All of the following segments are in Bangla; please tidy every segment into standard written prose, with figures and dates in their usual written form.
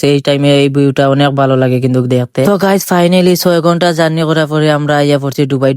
করতেছে এই টাইমে এই ভিউটা অনেক ভালো লাগে কিন্তু দেখতে। তো গাইস ফাইনালি 6 ঘন্টা জার্নি করার পরে আমরা আইয়া পড়ছি দুবাই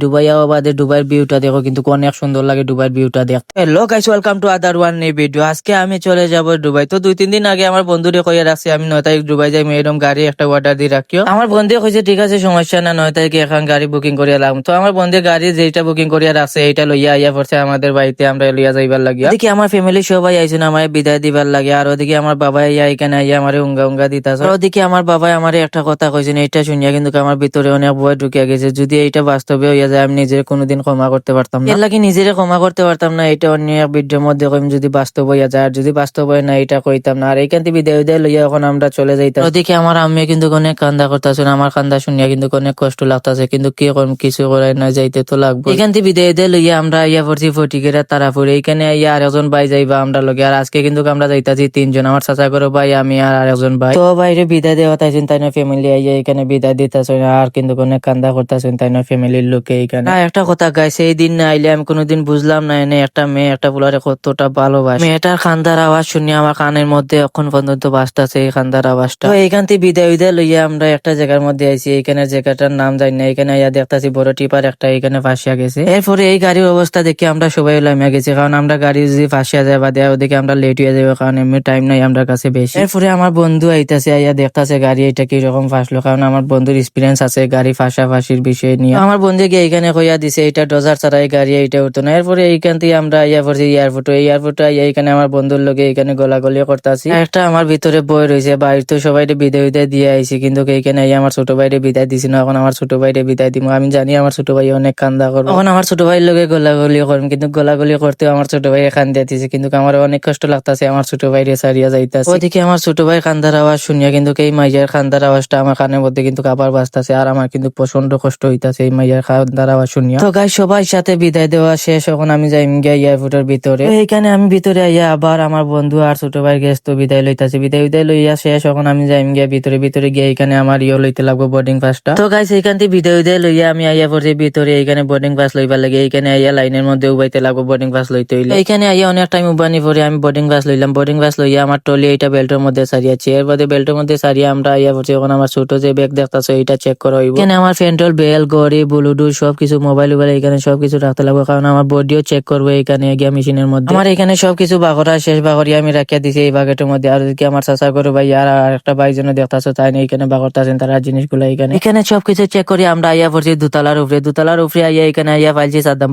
বাদে দুবাইয়ের ভিউটা দেখো কিন্তু অনেক সুন্দর লাগে দুবাইয়ের ভিউটা দেখতে। Hello guys, welcome to other one knew video. আজকে আমি চলে যাব দুবাই। তো 2-3 দিন আগে আমার বন্ধুরে কইয়া রাখছি আমি 9 তারিখ দুবাই যাই, এরকম গাড়ি একটা অর্ডার দিয়ে রাখিও। আমার বন্ধু কইছে ঠিক আছে সমস্যা না, 9 তারিখে এখন গাড়ি বুকিং করিয়া লাম। তো আমার বন্ধু গাড়ি যেটা বুকিং করিয়া রাখছে এইটা লইয়া আইয়া পড়ছে আমাদের বাড়িতে, আমরা লইয়া যাইবার লাগিয়া। দেখি আমার ফ্যামিলি সবাই আইছেন আমার বিদায় দিবার লাগে, আর ওদিকে আমার বাবা আইয়া এখানে আইয়া আমার উঙ্গা দিতাছে। আর ওদিকে আমার বাবা আমার একটা কথা কইছেন, এইটা শুনিয়া কিন্তু আমার ভিতরে অনেক ভয় ঢুকিয়া গেছে। যদি এইটা বাস্তবে হইয়া যায় আমি নিজের কোনোদিন ক্ষমা করতে পারতাম না, এর লাগি নিজেরে ক্ষমা করতে পারতাম না। এটা অন্য এক ভিডিওর মধ্যে কইম যদি বাস্তব হইয়া যায়, আর যদি বাস্তব হয় না এটা কইতাম না। আর এইখান থেকে বিদায় লইয়া এখন আমরা চলে যাইতাম। ওদিকে আমার আম্মি কিন্তু অনেক কান্দা করতেছেন, আমার কান্দা শুনিয়া কিন্তু অনেক কষ্ট লাগতেছে, কিন্তু কি করম কিছু করাই না, যাইতে তো লাগবে। এখান থেকে বিদায় লইয়া আমরা আইয়া পড়ছি ফটিকেরা তারাপুর। এইখানে আইয়া আরেকজন ভাই যাইবা আমরা লগে। আর আজকে কিন্তু আমরা যাইতাছি 3 জন, আমার চাচা করো ভাই, আমি আর আরেকজন ভাই। তো বাইরে বিদায় দেওয়া তাইছেন তাই না ফ্যামিলি আইয়া এখানে বিদায় দিতেছেন, আর কিন্তু অনেক কান্দা করতেছেন তাই না ফ্যামিলির লোকে এইখানে। একটা কথা গাইছে, এই দিন না আইলে আমি কোনোদিন বুঝলাম না এনে একটা মেয়ে একটা পোলারে কতটা ভালোবাসে। মেয়েটার কান্দার আওয়াজ শুনে আমার কানের মধ্যে এখন পর্যন্ত বাজতাছে এই কান্দার আওয়াজটা। তো এইখান থেকে বিদায় লইয়া আমরা একটা জায়গার মধ্যে আইছি, এইখানে জায়গাটার নাম জানি না। এখানে আইয়া দেখতাছি বড় টিপার একটা এখানে ফাঁসিয়া গেছে। এরপরে এই গাড়ির অবস্থা দেখে আমরা সবাই লামিয়া গেছি, কারণ আমরা গাড়ি যদি ফাঁসিয়া যায় বা দেয় ওদিকে আমরা লেট হয়ে যাবো, কারণ এমনি টাইম নাই আমরা কাছে বেশি। এরপরে আমার বন্ধু আইতাছে, আইয়া দেখতাছে গাড়ি এটা কিরকম ফাঁসলো, কারণ আমার বন্ধুর এক্সপিরিয়েন্স আছে গাড়ি ফাঁসাফাঁসির বিষয় নিয়ে। আমার বন্ধু গিয়ে এখানে কইয়া দিছে এটা ডজার ছাড়া এই গাড়ি এইটা উঠতো না। এরপরে এইখান থেকে আমরা আইয়া পড়ছি এয়ারপোর্টে আইয়া এখানে আমার বন্ধুর লোকে এখানে গোলাগুলি করতেছি। একটা আমার ভিতরে বই রয়েছে, বাড়ির তো সবাই বিদায় দিয়ে আইছি, কিন্তু এইখানে আইয়া আমার ছোট ভাইরে বিদায় দিছি না। এখন আমার ছোট ভাইরে বিদায় দিব, আমি জানি আমার ছোট ভাই অনেক কান্দা করবো। এখন আমার ছোট ভাইয়ের লোকে গোলাগুলি করম, কিন্তু গোলাগুলি করতেও আমার ছোট ভাই কান্দিয়া দিছে, কিন্তু আমার অনেক কষ্ট লাগতেছে আমার ছোট ভাইরে সারিয়া যাইতাছে। ওইদিকে আমার ছোট ভাই কান্দার আওয়াজ শুনিয়া কিন্তু এই মাইয়ার কান্দার আওয়াজটা আমার কানের মধ্যে কিন্তু আবার বাজতাছে, আর আমার কিন্তু প্রচন্ড কষ্ট হইতাছে এই মাইয়ার কান্দার আওয়াজ শুনিয়া। তো গাই সবাই সাথে বিদায় দেওয়া শেষ, এখন আমি যাই গিয়া এয়ারপোর্টের ভিতরে। এইখানে আমি ভিতরে আইয়া আবার আমার বন্ধু আর ছোট ভাই গেছ তো বিদায় লইতাছে, বিদায় লইয়া শেষ। এখন আমি যাই গিয়া ভিতরে গিয়ে এখানে আমার লইতে লাগবো বোর্ডিং পাসটা। তো গাইস এইখান থেকে বিদায় লইয়া আমি আইয়া পড়ছি ভিতরে, এইখানে বোর্ডিং পাস লইবার লাগে। এইখানে আইয়া লাইনের মধ্যে উবাইতে লাগবো বোর্ডিং পাস লইতে হইলে। এইখানে আইয়া অনেক টাইম উবানি পরে আমি বোর্ডিং পাস লইলাম। বোর্ডিং পাস লইয়া আমার টলি এইটা বেল্টের মধ্যে সারিয়াছি, এর বাদে বেল্টের মধ্যে সারিয়া আমরা আইয়া পড়ছি। এখন আমার ছোট যে ব্যাগ দেখতেছো এইটা চেক করা হইব। এখানে আমার ফেন্টল বেল ঘড়ি ব্লুটুথ সবকিছু মোবাইল এখানে সবকিছু রাখতে লাগবে, কারণ আমার বডিও চেক করবো এখানে গিয়া মেশিনের মধ্যে। আমার এখানে সবকিছু বাগরা শেষ, বাগরিয়া আমি রাখিয়া দিছি এই বাগেটের মধ্যে। আর কি আমার চাচা করো ভাই আর একটা ভাই জন্য দেখতেছো তাই না এখানে বাগরতাছেন তারা জিনিসগুলো এখানে সবকিছু চেক করি আমরা আইয়া পড়ছি দোতলার উপরে আইয়া এখানে আইয়া পাইছি সাদ্দাম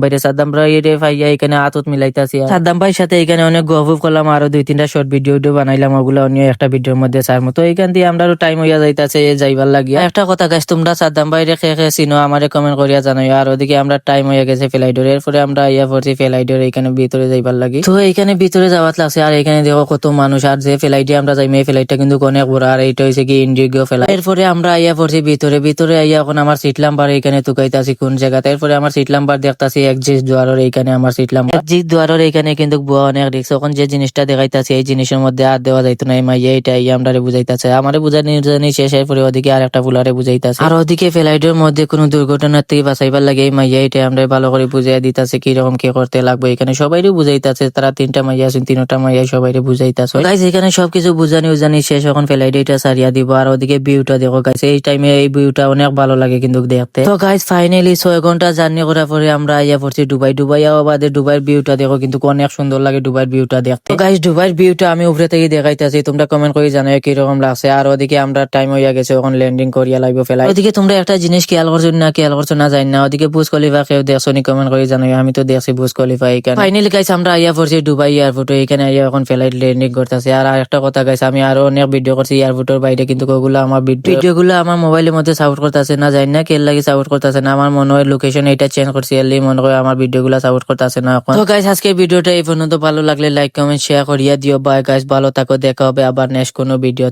ভাইরে পাইয়া এখানে হাতত মিলাইতাছি। সাদ্দাম ভাইয়ের সাথে এখানে অনেক গহব করলাম, আরো 2-3টা শর্ট ভিডিও বানাইলাম, ওগুলো অন্য একটা ভিডিওর মধ্যে চার মতো। এইখান দিয়ে আমরা টাইম হইয়া যাইতাছে যাইবার লাগিয়া। একটা কথা গাছ, তোমরা সাদ্দাম ভাইরে খেয়ে চিনো আমারে কমেন্ট করিয়া জানাই। আর ওদিকে আমরা টাইম হইয়া গেছে ফ্লাইডোর, এরপরে আমরা আইয়া পড়ছি ফ্লাইডোর এখানে ভিতরে যাইবার লাগি। তো এখানে ভিতরে যাওয়াত লাগছে, আর এখানে দেখো কত মানুষ। আর যে ফ্লাইটে আমরা যাই এই ফ্লাইটটা কিন্তু অনেক বড়, আর এইটা হইছে কি ইন্ডিগো ফ্লাইট। এরপরে আমরা আইয়া পড়ছি ভিতরে আইয়া এখন আমার সিট নাম্বার এখানে তুকাইতাছি কোন জায়গাতে। এরপরে আমার সিট নাম্বার দেখতাছি এক্সিট দুয়ারের এইখানে আমার সিট নাম্বার। এক্সিট দুয়ারের এইখানে কিন্তু বুয়া অনেক রিস্ক। এখন যে জিনিসটা দেখাইতাছি এই জিনিসের মধ্যে হাত দেওয়া যাইতো না, এই মাইয়া এটা আমরা বুঝাইতাছে, আমারে বুঝানি শেষ। এরপরে ওদিকে আর একটা ফুলারে বুঝাইতাছে, আর ওদিকে ফ্লাইটের মধ্যে কোনো দুর্ঘটনার থেকে বাঁচাইবার লাগে এই মাইয়া এটা আমরা ভালো করে বুঝাই দিতাছে কিরকম কি করতে লাগবে। এখানে সবাইরে বুঝাইতাছে, তারা 3টা মাইয়া আছেন 3টা মাইয়া সবাইরে বুঝাইতাছে। গাইস এখানে সবকিছু বুঝানি শেষ, এখন ফ্লাইট এটা সারিয়া দিব। আর ওদিকে ভিউটা দেখো গাইস, এই টাইমে এই ভিউটা অনেক ভালো লাগে কিন্তু দেখতে। তো গাইস ফাইনালি 6 ঘন্টা জার্নি করার পরে আমরা আইয়া পড়ছি দুবাই বাদে দুবাইয়ের ভিউটা দেখো কিন্তু অনেক সুন্দর লাগে দুবাইয়ের ভিউটা দেখতে। তো গাইস দুবাইয়ের ভিউটা আমি উপরে থেকে দেখাইতাছি, তোমরা কমেন্ট করে জানাও কিরকম লাগছে। আর ওদিকে আমরা টাইম হইয়া গেছে, এখন ল্যান্ডিং করিয়া লাগবে ফ্লাইট। ওদিকে তোমরা একটা জিনিস খেয়াল করছো না জানি না, ওদিকে বুজ খলিফা কেউ দেখছো নি কমেন্ট করে জানাও। আমি তো দেখছি বুজ খলিফা এখানে। ফাইনালি গাইস আমরা আইয়া পড়ছি দুবাই এয়ারপোর্টে, এখানে আইয়া এখন ফ্লাইট ল্যান্ডিং করতেছে। আর একটা কথা গাইস, আমি আরো অনেক ভিডিও করছি এয়ারপোর্টের বাইরে, কিন্তু ওগুলো আমার ভিডিওগুলো আমার মোবাইলের মধ্যে সাপোর্ট করতেছে না, জানি না কে লাগে সাপোর্ট করতেছে না। আমার মনে হয় লোকেশন এটা চেঞ্জ করছি, এলি মনে হয় আমার ভিডিওগুলো সাপোর্ট করতেছে না এখন। তো গাইস আজকে ভিডিওটা এই পর্যন্ত, ভালো লাগলে লাইক কমেন্ট শেয়ার করিয়া দিও। বাই গাইস, ভালো থাকো, দেখা হবে আবার নেক্সট কোনো ভিডিও।